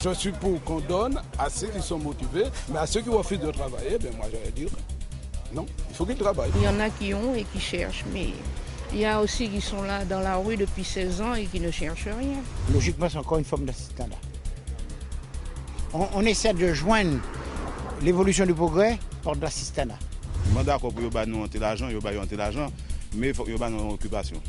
Je suis pour qu'on donne à ceux qui sont motivés, mais à ceux qui refusent de travailler, moi j'allais dire non, il faut qu'ils travaillent. Il y en a qui ont et qui cherchent, mais il y a aussi qui sont là dans la rue depuis 16 ans et qui ne cherchent rien. Logiquement, c'est encore une forme d'assistanat. On essaie de joindre l'évolution du progrès par de l'assistanat. Je suis d'accord pour nous l'argent, mais il faut que nous ayons une occupation.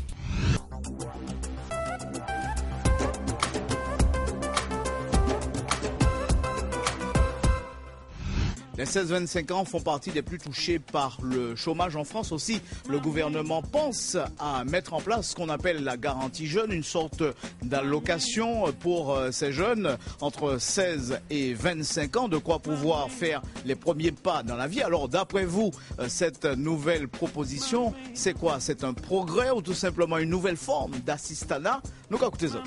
Les 16-25 ans font partie des plus touchés par le chômage en France aussi. Le gouvernement pense à mettre en place ce qu'on appelle la garantie jeune, une sorte d'allocation pour ces jeunes entre 16 et 25 ans, de quoi pouvoir faire les premiers pas dans la vie. Alors d'après vous, cette nouvelle proposition, c'est quoi? C'est un progrès ou tout simplement une nouvelle forme d'assistanat? Nous écoutez ça.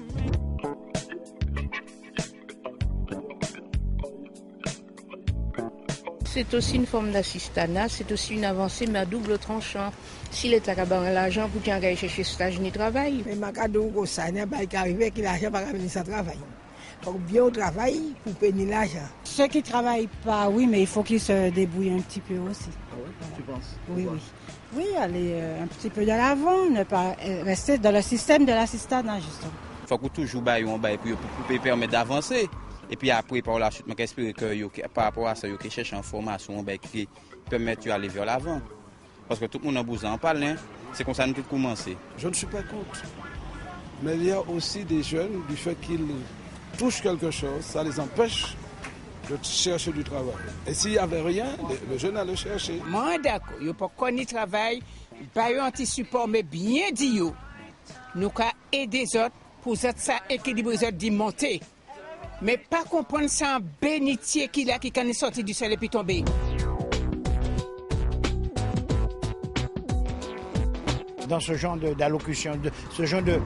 C'est aussi une forme d'assistanat, c'est aussi une avancée, mais à double tranchant. Si l'État a besoin d'argent pour qu'il aille chercher stage ni travail. Mais ma cadeau, ça n'est pas arrivé que l'argent va venir sans travail. Il faut bien au travail pour payer l'argent. Ceux qui ne travaillent pas, oui, mais il faut qu'ils se débrouillent un petit peu aussi. Ah oui, tu penses? Oui, oui. Oui, aller un petit peu de l'avant, ne pas rester dans le système de l'assistanat, justement. Il faut que toujours pour permettre d'avancer. Et puis après, par la suite, j'espère que par rapport à ça, ils cherchent une formation qui permet d'aller vers l'avant. Parce que tout le monde a besoin d'en parler. C'est comme ça que nous avons commencé. Je ne suis pas contre. Mais il y a aussi des jeunes, du fait qu'ils touchent quelque chose, ça les empêche de chercher du travail. Et s'il n'y avait rien, le jeune allait chercher. Moi, d'accord, il n'y a pas qu'on y travaille, pas un petit support, mais bien dit, nous avons aidé les autres pour ça équilibrer les autres d'y monter. Mais pas comprendre ça en bénitier qu'il a qui est sorti du ciel et puis tomber. Dans ce genre d'allocution, ce genre de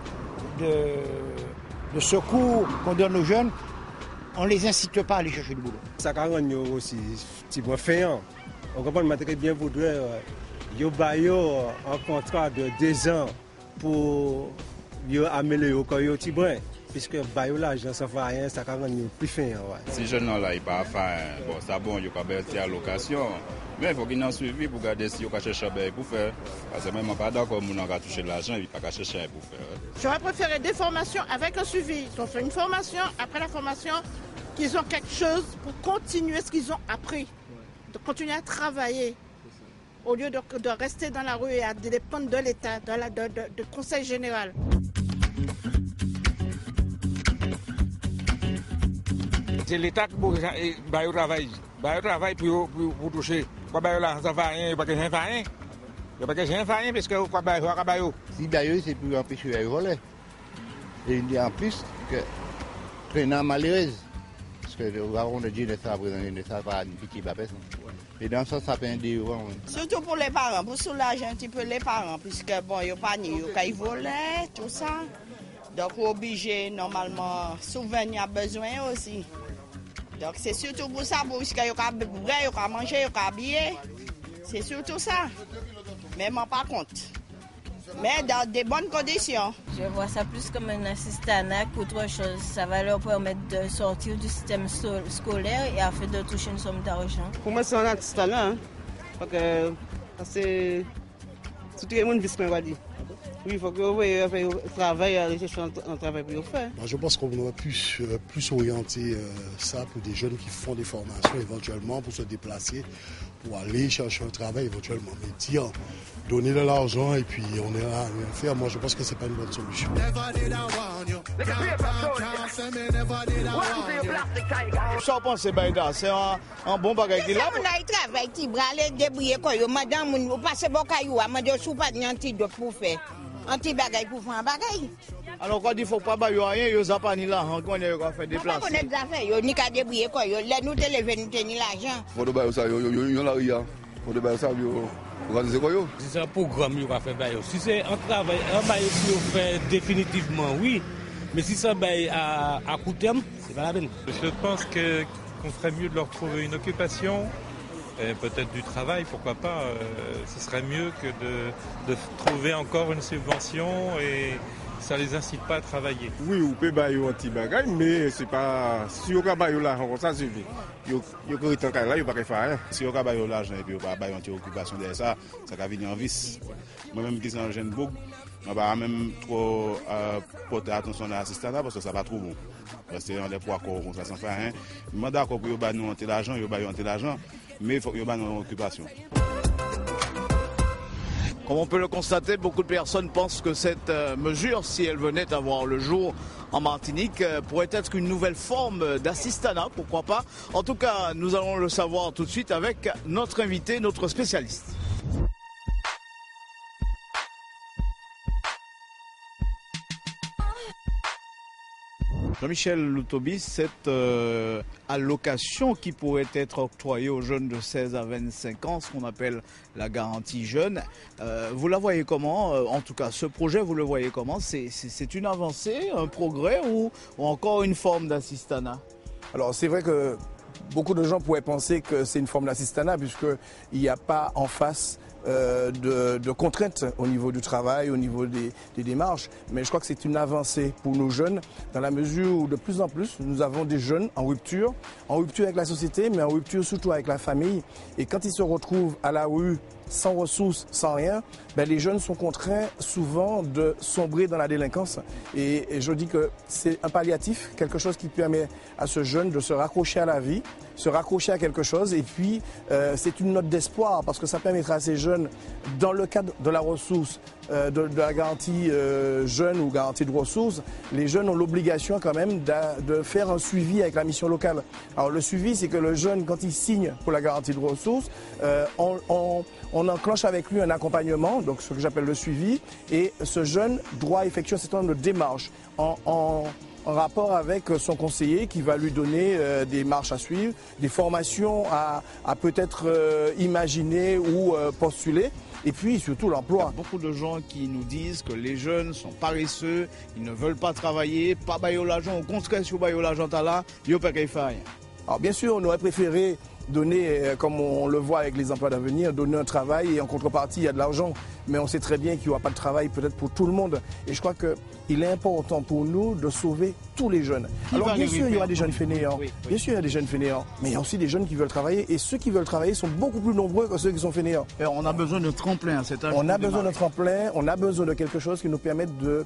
secours qu'on donne aux jeunes, on ne les incite pas à aller chercher du boulot. Ça rend aussi petit peu fainéant. On comprend très bien voudrait un contrat de 2 ans pour améliorer le petit brin. Puisque l'argent, ça ne fait rien, ça rend plus fin. Si je n'en ai pas fait, bon, ça bon, il y a une allocation. Mais il faut qu'ils en suivent pour garder si ils cherchent pour faire. Parce que même pas d'accord, on a touché l'argent, il n'y a pas chercher pour faire. J'aurais préféré des formations avec un suivi. Ils ont fait une formation, après la formation, qu'ils ont quelque chose pour continuer ce qu'ils ont appris. De continuer à travailler. Au lieu de rester dans la rue et à dépendre de l'État, de conseil général. C'est l'État qui va au travail. Va au travail pour toucher. Quoi, là, ça ne fait rien, il n'y a pas que rien fait rien. Il n'y a pas que rien fait rien parce que quoi, si d'ailleurs, c'est pour empêcher les voler. Et il y a en plus que traînant malheureuse. Parce que on a dit que ça ne pas une petite personne. Et dans ça, ça peut aider. Surtout pour les parents, pour soulager un petit peu les parents, puisque bon, il n'y a pas ni ils volaient, tout ça. Donc, obligé, normalement, souvent, il y a besoin aussi. Donc, c'est surtout pour ça, puisqu'il y a boire, il y a manger, il y a habiller. C'est surtout ça. Même pas compte. Mais dans des bonnes conditions. Je vois ça plus comme un assistanat qu'autre chose. Ça va leur permettre de sortir du système scolaire et afin de toucher une somme d'argent. Pour moi, c'est un assistanat. Hein? Parce que c'est tout le monde vit ce qu'on va dire. Oui, il faut que vous travaillez, aller chercher un travail pour le faire. Je pense qu'on doit plus orienter ça pour des jeunes qui font des formations éventuellement pour se déplacer, pour aller chercher un travail éventuellement. Mais dire, donner de l'argent et puis on est là à rien faire, moi je pense que c'est pas une bonne solution. Ça pense c'est Baïda, c'est un bon bagage qui là. On a travail qui brale débrouiller quoi madame on passe bon caillou madame sous pas d'anti de pour faire. Anti bagay pour faire un bagay. Alors quand il faut pas bailler rien, yo ça pas ni là, on connaît quoi faire déplacer. On connaît des affaires, yo ni ka débrouiller quoi, yo là nous te lever nous tenir l'argent. Faut de bailler ça yo là ria. Faut de bailler ça yo. Organiser quoi yo? Si c'est un programme yo va faire bailler. Si c'est un travail, un bail qui on fait définitivement oui. Mais si ça baille à court terme, c'est pas la peine. Je pense qu'on ferait mieux de leur trouver une occupation. Et peut-être du travail, pourquoi pas. Ce serait mieux que de trouver encore une subvention et ça les incite pas à travailler. Oui, on peut bailler un petit bagage, mais c'est pas. Si on peut bailler l'argent comme ça, suffit. Il y a tant qu'à là, il n'y a pas de faire. Si on peut bailler l'argent et puis on peut bailler une occupation de ça, ça va venir en vice. Moi-même, qui suis un jeune bouc, je ne vais pas même trop porter attention à l'assistant parce que ça va trop bon. Parce que on est pour accord comme ça sans faire rien. Je suis d'accord pour que nous ayons l'argent, mais il faut que nous ayons une occupation. Comme on peut le constater, beaucoup de personnes pensent que cette mesure, si elle venait à voir le jour en Martinique, pourrait être une nouvelle forme d'assistanat, pourquoi pas. En tout cas, nous allons le savoir tout de suite avec notre invité, notre spécialiste. Jean-Michel Loutobi, cette allocation qui pourrait être octroyée aux jeunes de 16 à 25 ans, ce qu'on appelle la garantie jeune, vous la voyez comment? En tout cas, ce projet, vous le voyez comment? C'est une avancée, un progrès ou encore une forme d'assistanat? Alors c'est vrai que beaucoup de gens pourraient penser que c'est une forme d'assistanat puisqu'il n'y a pas en face de contraintes au niveau du travail, au niveau des démarches. Mais je crois que c'est une avancée pour nos jeunes dans la mesure où de plus en plus nous avons des jeunes en rupture avec la société, mais en rupture surtout avec la famille. Et quand ils se retrouvent à la rue, sans ressources, sans rien, les jeunes sont contraints souvent de sombrer dans la délinquance. Et je dis que c'est un palliatif, quelque chose qui permet à ce jeune de se raccrocher à la vie, se raccrocher à quelque chose. Et puis, c'est une note d'espoir parce que ça permettra à ces jeunes, dans le cadre de la ressource, de la garantie jeune ou garantie de ressources, les jeunes ont l'obligation quand même de faire un suivi avec la mission locale. Alors le suivi, c'est que le jeune, quand il signe pour la garantie de ressources, on enclenche avec lui un accompagnement, donc ce que j'appelle le suivi, et ce jeune doit effectuer un certain nombre de démarches en rapport avec son conseiller qui va lui donner des marches à suivre, des formations à peut-être imaginer ou postuler. Et puis surtout l'emploi. Il y a beaucoup de gens qui nous disent que les jeunes sont paresseux, ils ne veulent pas travailler, pas bailler l'argent, au contraire si vous baillez l'argent là, ils n'ont pas qu'à faire. Alors bien sûr, on aurait préféré donner, comme on le voit avec les emplois d'avenir, donner un travail et en contrepartie il y a de l'argent. Mais on sait très bien qu'il n'y aura pas de travail peut-être pour tout le monde. Et je crois qu'il est important pour nous de sauver tous les jeunes. Alors bien sûr il y aura des jeunes fainéants, bien sûr il y a des jeunes fainéants, mais il y a aussi des jeunes qui veulent travailler et ceux qui veulent travailler sont beaucoup plus nombreux que ceux qui sont fainéants. Et on a besoin de tremplin à cet âge. On a besoin de tremplin, on a besoin de quelque chose qui nous permette de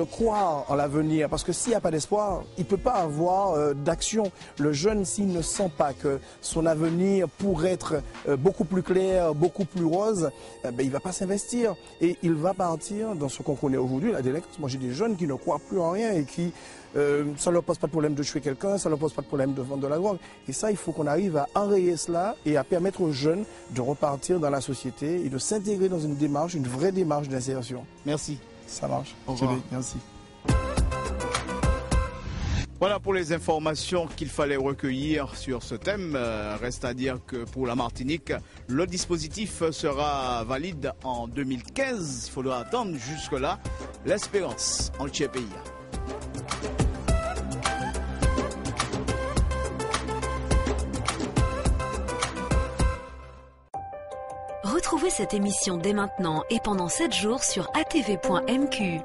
croire en l'avenir. Parce que s'il n'y a pas d'espoir, il ne peut pas avoir d'action. Le jeune, s'il ne sent pas que son avenir pourrait être beaucoup plus clair, beaucoup plus rose, il ne va pas s'investir. Et il va partir dans ce qu'on connaît aujourd'hui, la délinquance. Moi j'ai des jeunes qui ne croient plus en rien et qui, ça ne leur pose pas de problème de tuer quelqu'un, ça ne leur pose pas de problème de vendre de la drogue. Et ça, il faut qu'on arrive à enrayer cela et à permettre aux jeunes de repartir dans la société et de s'intégrer dans une démarche, une vraie démarche d'insertion. Merci. Ça marche. Au revoir. Merci. Voilà pour les informations qu'il fallait recueillir sur ce thème. Reste à dire que pour la Martinique, le dispositif sera valide en 2015. Il faudra attendre jusque-là. L'espérance en le pays. Retrouvez cette émission dès maintenant et pendant 7 jours sur atv.mq.